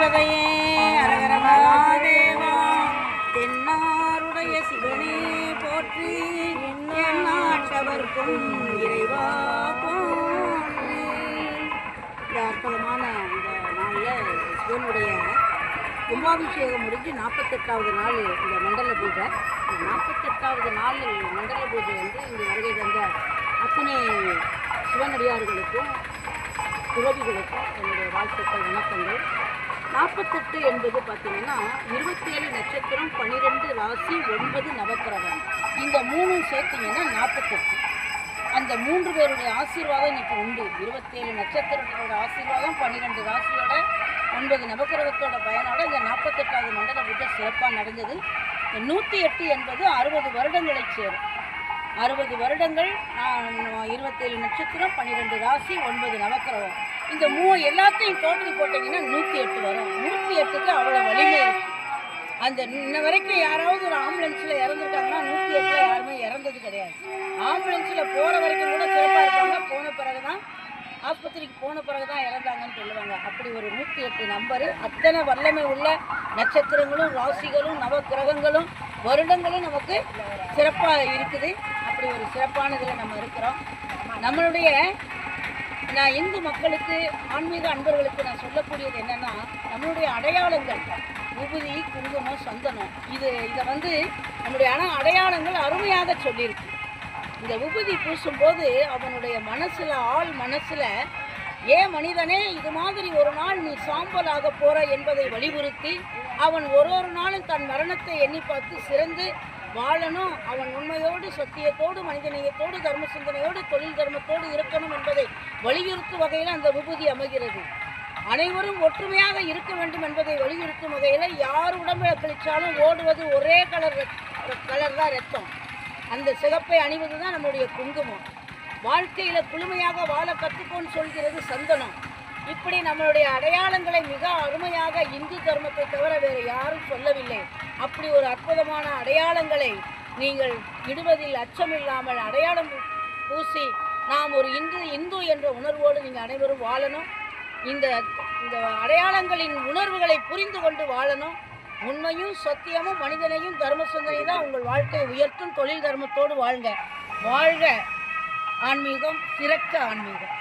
பதையே அரகர மகாதேவா தென்னாருடைய சிவனே போற்றி எந்நாட்டவர்க்கும் இறைவா போற்றி. இந்த அற்புதமான இந்த நாளில் சிவனுடைய கும்பாபிஷேகம் முடிஞ்சு 48வது நாள் இந்த மண்டல பூஜை. 48வது நாளில் மண்டல பூஜை இங்கே வருகை தந்த அத்தனை சிவனடியார்களுக்கும் துறவிகளுக்கும் என்னுடைய வாழ்த்துக்கள், வணக்கங்கள். 48 என்பது பார்த்திங்கன்னா 27 நட்சத்திரம், 12 ராசி, 9 நவக்கிரகம். இந்த 3 சேர்த்திங்கன்னா 48. அந்த 3 பேருடைய ஆசீர்வாதம் இன்னைக்கு உண்டு. 27 நட்சத்திரத்தோட ஆசீர்வாதம், 12 ராசியோட, 9 நவக்கிரகத்தோட பயனோட இந்த 48வது மண்டல பூஜை சிறப்பாக நடந்தது. 108 என்பது 60 வருடங்களை சேரும். 60 வருடங்கள், 27 நட்சத்திரம், 12 ராசி, 9 நவக்கிரகம். இந்த எல்லாத்தையும் டோட்டல் போட்டிங்கன்னா 108 வரும். 108க்கு அவ்வளோ வலிமை இருக்குது. அந்த இன்ன வரைக்கும் யாராவது ஒரு ஆம்புலன்ஸில் இறந்துருக்காங்கன்னா 108ல் யாருமே இறந்தது கிடையாது. ஆம்புலன்ஸில் போகிற வரைக்கும் கூட சிறப்பாக இருப்பாங்க, போன பிறகு தான் ஆஸ்பத்திரிக்கு போன பிறகு தான் இறந்தாங்கன்னு சொல்லுவாங்க. அப்படி ஒரு 108 நம்பரு. அத்தனை வல்லமை உள்ள நட்சத்திரங்களும் ராசிகளும் நவக்கிரகங்களும் வருடங்களும் நமக்கு சிறப்பாக இருக்குது. அப்படி ஒரு சிறப்பான இதில் நம்ம இருக்கிறோம். நம்மளுடைய நான் இந்து மக்களுக்கு, ஆன்மீக அன்பர்களுக்கு நான் சொல்லக்கூடியது என்னென்னா, நம்மளுடைய அடையாளங்கள் விபூதி, குங்குமம், சந்தனம், இதை நம்முடைய அடையாளங்கள் அருமையாக சொல்லியிருக்கு. இந்த விபூதி பூசும்போது அவனுடைய மனசில், ஆள் மனசில், மனிதனே இது மாதிரி ஒரு நாள் நீ சாம்பலாக போகிற என்பதை வலியுறுத்தி அவன் ஒரு நாளும் தன் மரணத்தை எண்ணி பார்த்து சிறந்து வாழணும், அவன் உண்மையோடு, சத்தியத்தோடு, மனிதநேயத்தோடு, தர்ம சிந்தனையோடு, தொழில் தர்மத்தோடு இருக்கணும் என்பதை வலியுறுத்தும் வகையில் அந்த விபூதி அமைகிறது. அனைவரும் ஒற்றுமையாக இருக்க வேண்டும் என்பதை வலியுறுத்தும் வகையில் யார் உடம்பை கழிச்சாலும் ஓடுவது ஒரே கலர் தான் ரத்தம். அந்த சிகப்பை அணிவது தான் நம்முடைய குங்குமம். வாழ்க்கையில் குளுமையாக வாழ கற்றுக்கோன்னு சொல்கிறது சந்தனம். இப்படி நம்மளுடைய அடையாளங்களை மிக அருமையாக இந்து தர்மத்தை தவிர வேறு யாரும் சொல்லவில்லை. அப்படி ஒரு அற்புதமான அடையாளங்களை நீங்கள் இடுவதில் அச்சமில்லாமல் அடையாளம் பூசி நாம் ஒரு இந்து என்ற உணர்வோடு நீங்கள் அனைவரும் வாழணும். இந்த அடையாளங்களின் உணர்வுகளை புரிந்து கொண்டு வாழணும். உண்மையும் சத்தியமும் மனிதனையும் தர்ம சிந்தனை தான் உங்கள் வாழ்க்கையை உயர்த்தும். தொழில் தர்மத்தோடு வாழ்க. ஆன்மீகம் சிறக்க ஆன்மீகம்.